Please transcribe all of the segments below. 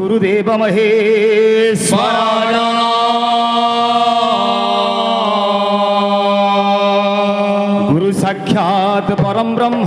गुरुदेव महेश्वर गुरु साक्षात परम ब्रह्म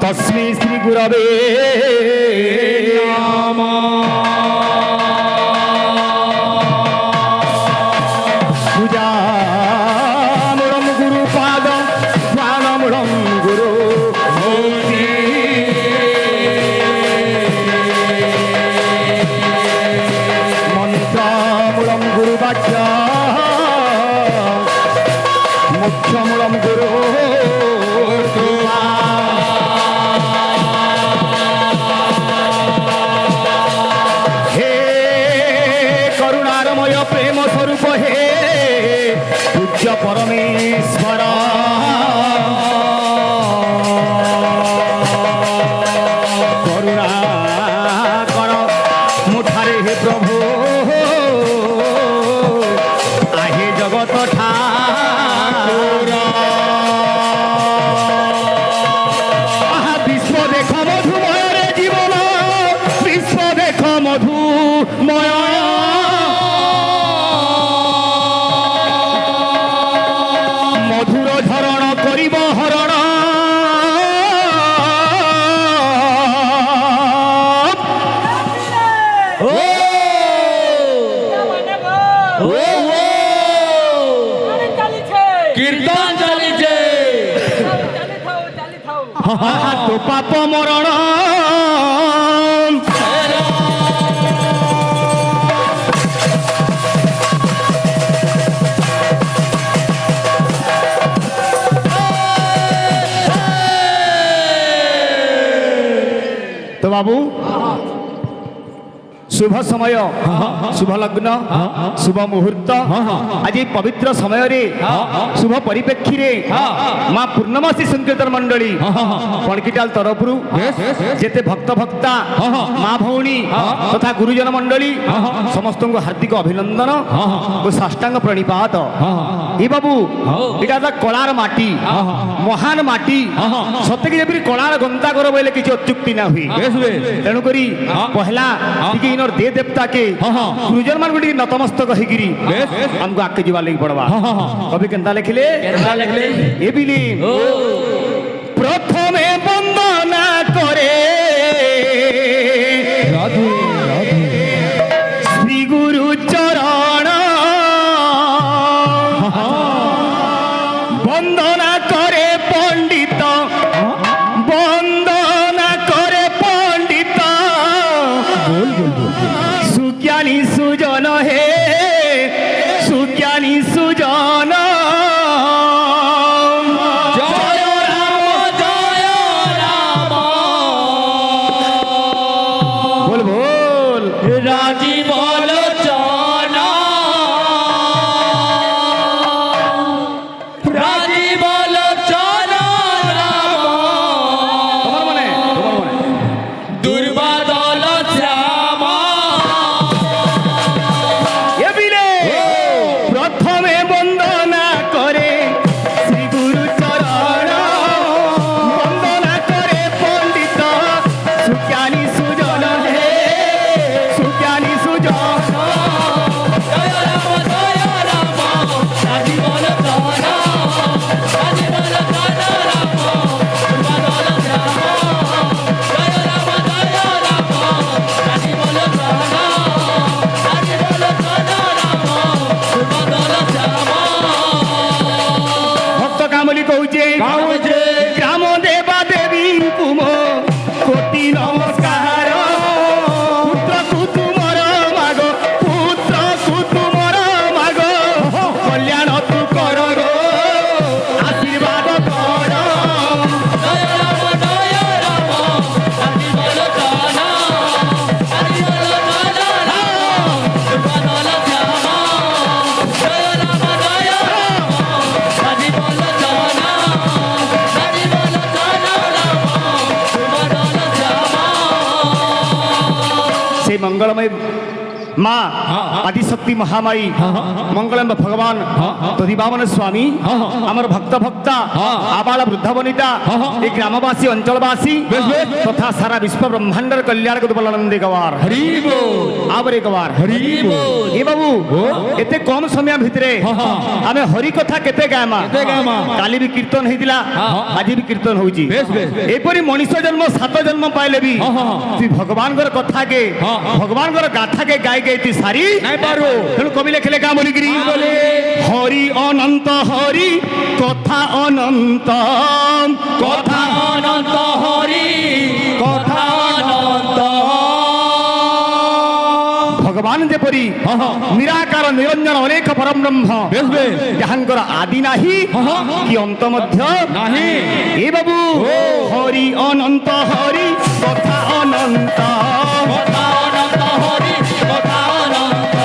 तस्मै श्री गुरवे नमः। पूजामूलम गुरुपाद ध्यानमूलम गुरु मूर्ति मंत्रमूलम गुरुवाक्य मोक्षमूलम गुरु प्रेम स्वरूप हे पूज्य परमेश्वर करुणा कर मुठारे हे प्रभु आहे जगत ठाकुर विश्व देख मधुमय रे जीवन विश्व देख मधुमय तो पाप मरण तो बाबू शुभ समय शुभ लग्न शुभ मुहूर्त आज पवित्र समय रे शुभ परिप्रेक्षी रे मां पूर्णमासी संकीर्तन मंडली पणकिटाल तरफ जेते भक्त भक्ता मां भौणी तथा गुरुजन मंडली समस्त को हार्दिक अभिनंदन और साष्टांग प्रणिपात। ए बाबू इटा ता कलार माटी महान माटी सत्य के कलार गंता कर बोले किसी अत्युक्ति ना हुई तेणु करी पहला दे देवता के गुरुजन मान गुडी नतमस्तक होगिरी हमको आके जीवा लगी पड़वा कभी केनता लिखले ए बिली प्रथमे वंदना करे राधे श्री गुरु चरण वंदना करे पंडित सुज्ञानी सुजन हे सुज्ञानी सुजन जय राम बोल बोल राजी बोलो जाना राजी बोलो जाना तुम्हार मने दुर्बादल श्यामा प्रथमे वंदना करे श्री गुरु चरण वंदना करे पंडित सुज्ञानी सुजन हे सुज्ञानी सुजन जय राम राजी बोल जाना राजी बोल जाना राम दुर्बादल श्यामा जय राम राजी बोल जाना राजी बोल जाना राम दुर्बादल श्यामा भक्त कामली कहूचे ग्राम देवा देवी कुम कोटि नमस्कार पुत्र कुतुमर माग पुत्र कुतुमर माग कल्याण तू कर गो आशीर्वाद कर जय राम राजी बोल जाना राजी बोल जाना राम दुर्बादल श्यामा जय राम राजी बोल जाना राजी बोल जाना राम दुर्बादल श्यामा से मंगलमय মা আদিশক্তি মহামায়ী মঙ্গলম্ব ভগবান তদিবামন স্বামী আমার ভক্ত ভক্তা আবাল বৃদ্ধ বনিতা এই গ্রামবাসী অঞ্চলবাসী তথা সারা বিশ্ব ব্রহ্মাণ্ডর কল্যাণ বলনন্দে গওয়ার আবরে গওয়ার এ বাবু এতে কম সময় ভিতরে আমি হরি কথা কেতে গায়মা কালি বি কীর্তন হইতিলা আজি বি কীর্তন হউজি এপরি মনুষ্য জন্ম সাত জন্ম পাইলে বি তুই ভগবানଙ୍କର কথাকে ভগবানଙ୍କର গাথাকে গাই গাই তুই সারি নাই পারো তেଣୁ কবি লেখিলে কা বলিগিরি হরি অনন্ত হরি কথা অনন্ত কথা অনন্ত হরি কথা অনন্ত ভগবান যেপরি নিরাকার নিরঞ্জন অনেক পরম ব্রহ্ম যাহাঙ্কর আদি নাহি কি অন্ত মধ্য নাহি এ বাবু হরি অনন্ত হরি কথা অনন্ত কথা অনন্ত হরি কথা অনন্ত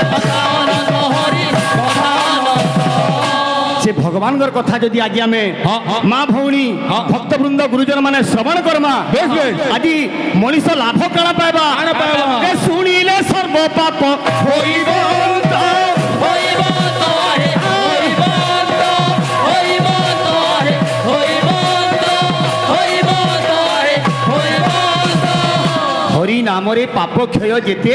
কথা অনন্ত হরি কথা অনন্ত সে ভগবানଙ୍କର কথা যদি আজ আমি মা ভৌণী ভক্তবৃন্দ গুরুজন মানে শ্রবণ কর্মা আজি মଣିষ লাভ কাণ পাইবা শুনিলে সর্ব পাপ হইব হরি নামরে পাপ ক্ষয় যেতে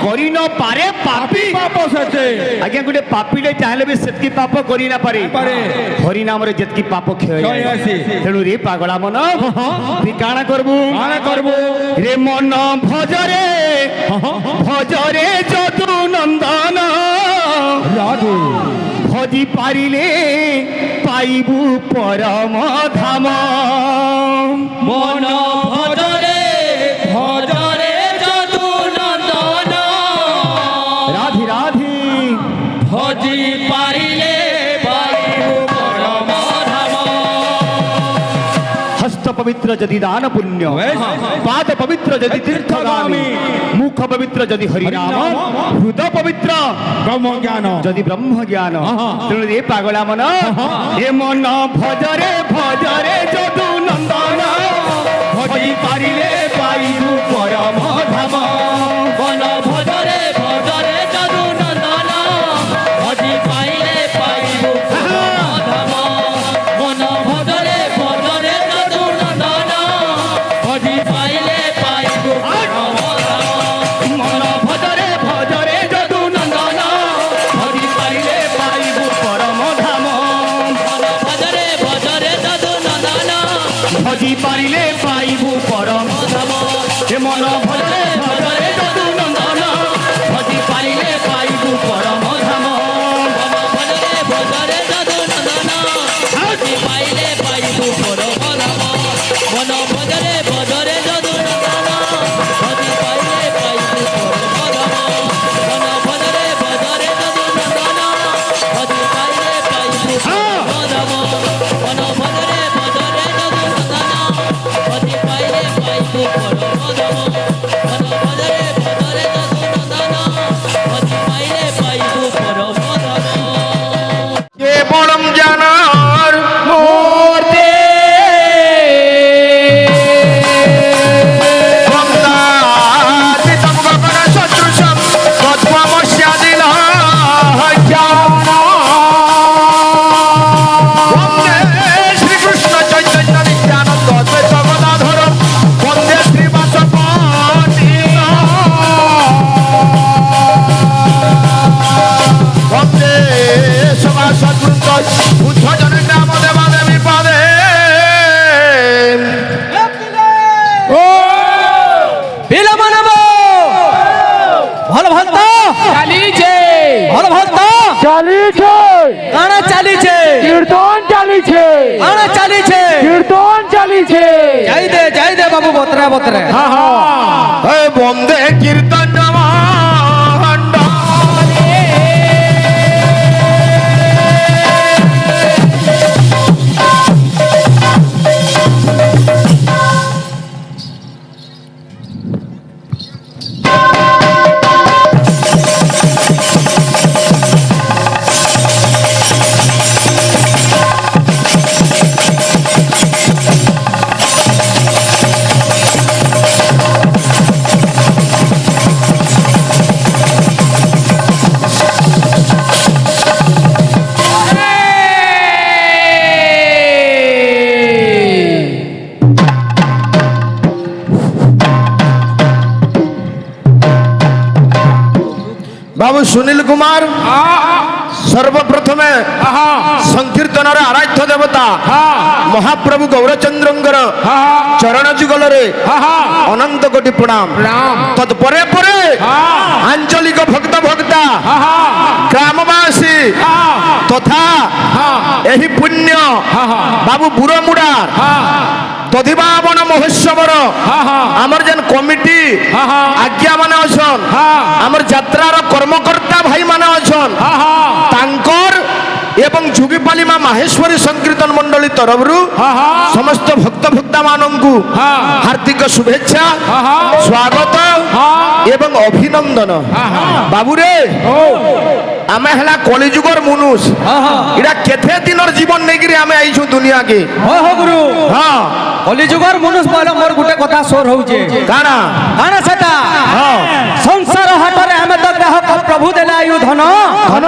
করি ন পারে পাপি পাপ সেতে আজ্ঞা গোটে পাপিলে চাইলে বি সেতকি পাপ করি না পারে হরি নামরে যেতকি পাপ ক্ষয় আসি তেণু রে পাগলা মন তুই কাଣା করবু রে মন ভজরে ভজরে যদু নন্দন রাধু ভজি পারিলে পাইবু পরম ধাম মন ভজরে ভজরে যদু নন্দন রাধি রাধি ভজি পারিলে পাইবু পরম ধাম হস্ত পবিত্র যদি দান পুণ্য পাদ পবিত্র যদি তীর্থগামী মুখ পবিত্র যদি হরিনাম হৃদয় পবিত্র ব্রহ্ম জ্ঞান যদি ব্রহ্ম জ্ঞান তেণু এ পাগলা মন এ মন ভজরে ভজরে যদু নন্দন ভজি পারিলে পাইবু পরম ধাম মন ভজরে ভজরে যদু নন্দন ভজি পাইলে পাইবু পরম ধাম মন ভজরে ভজরে যদু নন্দন ভজি পাইলে পাইবু পরম ধাম মন ভজরে ভজরে যদু নন্দন ভজি পাইলে পাইবু পরম ধাম মন ভজরে ভজরে যদু নন্দন ভজি পারিলে পাইবু পরম ধাম হে মন ভজরে ভজরে যদু নন্দন ভজি পারিলে পাইবু পরম ধাম মন ভজরে ভজরে যদু নন্দন ভজি পাইলে পাইবু পরম ধাম মন ভজরে ভজরে যদু নন্দন ভজি পাইলে পাইবু পরম ধাম মন ভজরে ভজরে যদু নন্দন ভজি পাইলে পাইবু পরম ধাম মন ভজরে ভজরে যদু নন্দন ভজি পাইলে পাইবু পরম ধাম মন ভজরে ভজরে যদু নন্দন ভজি পাইলে পাইবু পরম ধাম কে পরম জানার মূর্তি বন্দাতীতম গগন সদৃশম তৎত্বমস্যাদিন জ্ঞান বন্দে শ্রীকৃষ্ণ চৈতন্য নিত্যানন্দ অদ্বৈত গদাধর বন্দে শ্রীবাসবতী বন্দে সভাসদবৃন্দ বুদ্ধজন গ্রাম দেবা দেবী পদে ভাল ভক্ত চালিছে ভাল ভক্ত চালিছে গানা চালিছে কীর্তন চালিছে গানা চালিছে কীর্তন চালিছে যাই দে বাবু বতরে বতরে হ্যাঁ হ্যাঁ বন্দে কীর্তন সুনীল কুমার সর্বপ্রথমে সংকীর্তনর আরাধ্য দেবতা মহাপ্রভু গৌরচন্দ্রঙ্কর চরণ যুগলরে অনন্ত কোটি প্রণাম। তৎপরে পরে আঞ্চলিক ভক্ত ভক্তা গ্রামবাসী তথা এই পুণ্য বাবু বুড়মুড়ার তদিবাবন মহোৎসবর আমার যেন কমিটি আজ্ঞা মানে অছন আমার যাত্রার কর্মকর্তা ভাই মানে অছন তাঙ্কর এবং যুগিপালি মা মাহেশ্বরী সংকীর্তন মন্ডলী তরফরু সমস্ত ভক্ত ভক্তা মানঙ্কু হার্দিক শুভেচ্ছা স্বাগত এবং অভিনন্দন। বাবুরে আমি হেলা কলিযুগর মনুষ এটা কেতে দিনর জীবন নেইকি আমি আইছু দুনিয়াকে। গুরু হ্যাঁ কলিযুগর মনুষ বলে মোর গোটে কথা সোর হউছে কানা কাଣା সেটা সংসার হাটরে আমি তো গ্রাহক প্রভু দেলা আয়ু ধন ধন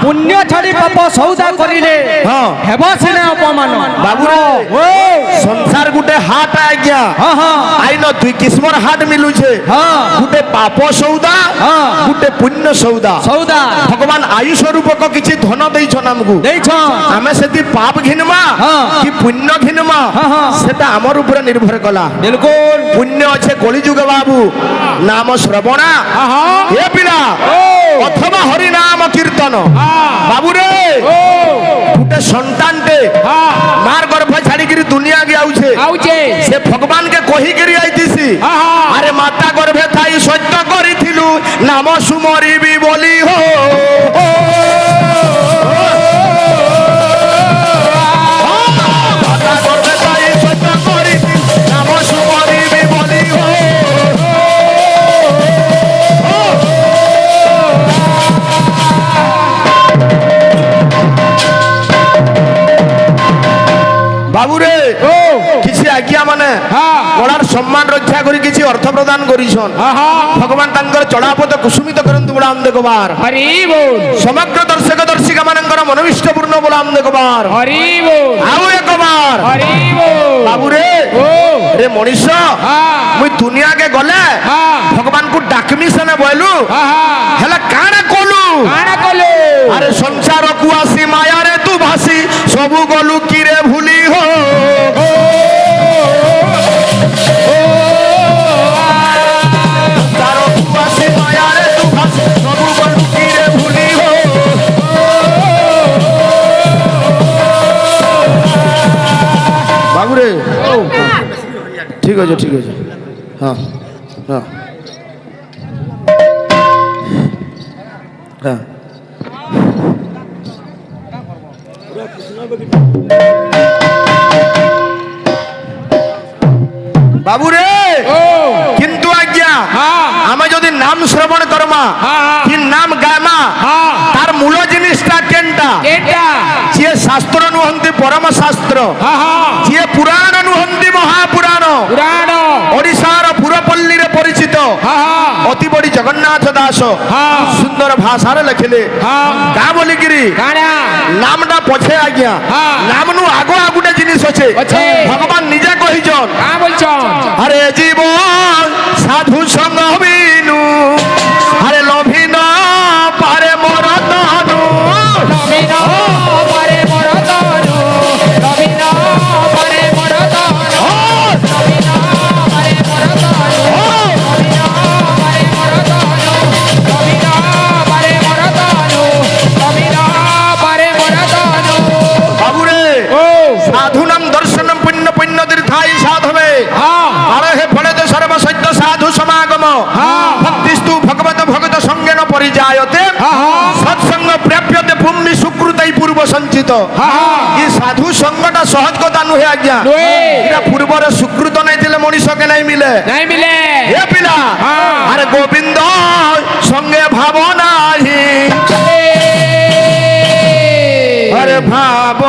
পুণ্য ছাড়ি পাপ সৌদা করিলে হ্যাঁ। হেব সিনা অপমান। বাবুরে ও সংসার গুটে হাট আজ্ঞা হ্যাঁ হ্যাঁ আইন দুই কিসমর হাট মিলুছে হ্যাঁ গুটে পাপ সৌদা হ্যাঁ। গুটে পুণ্য সৌদা। সৌদা ভগবান আয়ুষ রূপক কিছু ধন ଦେଇଛନ୍ ଆମକୁ ଦେଇছ ଆମେ ସେଠି ପାପ ଘିନମା ହଁ। କି ପୁଣ୍ୟ ଘିନମା ହଁ, ହଁ। ସେଟା ଆମର ଉପରେ ନିର୍ଭର କଲା। ବିଲକୁଲ ପୁଣ୍ୟ ଅଛେ କଳିଯୁଗ ବାବୁ ନାମ ଶ୍ରବଣା ଏ ପିଲା ଅଥବା ହରି ନାମ କୀର୍ତ୍ତନ। ବାବୁରେ ଗୋଟେ ସନ୍ତାନଟେ ମାର ଗର୍ଭ ଛାଡିକିରି ଦୁନିଆକେ ଆଉଛେ ସେ ଭଗବାନ କେ କହିକିରି ଆଇଥିସି ଆରେ ମାତା ଗର୍ଭେ ଥାଇ ସତ୍ୟ କରିଥିଲୁ ନାମ ସୁମରିବି ବୋଲି ହୋ ମାତା ଗର୍ଭେ ଥାଇ ସତ୍ୟ କରିଥିଲୁ ନାମ ସୁମରିବି ବୋଲି ହୋ। বাবুরে কিছু আজ্ঞা মানে কলার সম্মান রক্ষা করে কিছু অর্থ প্রদান করিছন ভগবান তাঙ্কর চড়াপদ কুসুমিত করন্তু বলাম দেখবার সমগ্র দর্শক দর্শিকা মানঙ্কর মনোবিষ্ট পূর্ণ বলাম দেখবার আউ একবার বাবুরে রে মনীষ মুই দুনিয়াকে গলে ভগবান কু ডাকমি সেনে বইলু হেলা কাଣା কলু আরে সংসার কু আসি মায়ারে তু ভাসি সবু গলু কিরে ভুলি হো সংসার কু আসি মায়ারে তু ভাসি সবু গলু কিরে ভুলি হো। বাবুরে ঠিক আছে ঠিক আছে হ্যাঁ হ্যাঁ হ্যাঁ বাবুরে কিন্তু আজ্ঞা আমি যদি নাম শ্রবণ করমা কি নাম গায়মা তার মূল জিনিসটা কেনটা যে শাস্ত্র নুহন্তি পরম শাস্ত্র যে পুরাণ নুহন্তি মহাপুরাণ ওড়িশার পুরপল্লীরে পরিচিত অতি বড়ি জগন্নাথ দাস সুন্দর ভাষার লেখিলে কা বলিকিরি নামটা পছে আজ্ঞা নাম নু আগো আগুটে জিনিস আছে ভগবান নিজে কহিছন আরে জীবন সাধু সঙ্গ বিনু আরে লভিন পারে মোর তনু বাবুরে সাধু নাম দর্শনম পুণ্য পুণ্য তীর্থাই সাধবে আরে হে ফলে তো সর্বসত্য সাধু সমাগম ভক্তিস্তু ভগবত ভগত সঙ্গেন পরিজায়তে সৎসঙ্গ প্রাপ্যতে ভূমি সুকৃতাই পূর্ব সঞ্চিত। এই সাধু সঙ্গটা সহজ কথা নুহে আজ্ঞা এটা পূর্বর সুকৃত নাই দিলে মনীষকে নাই মিলে হে পিলা আরে গোবিন্দ সঙ্গে ভাব নাহি আরে ভাব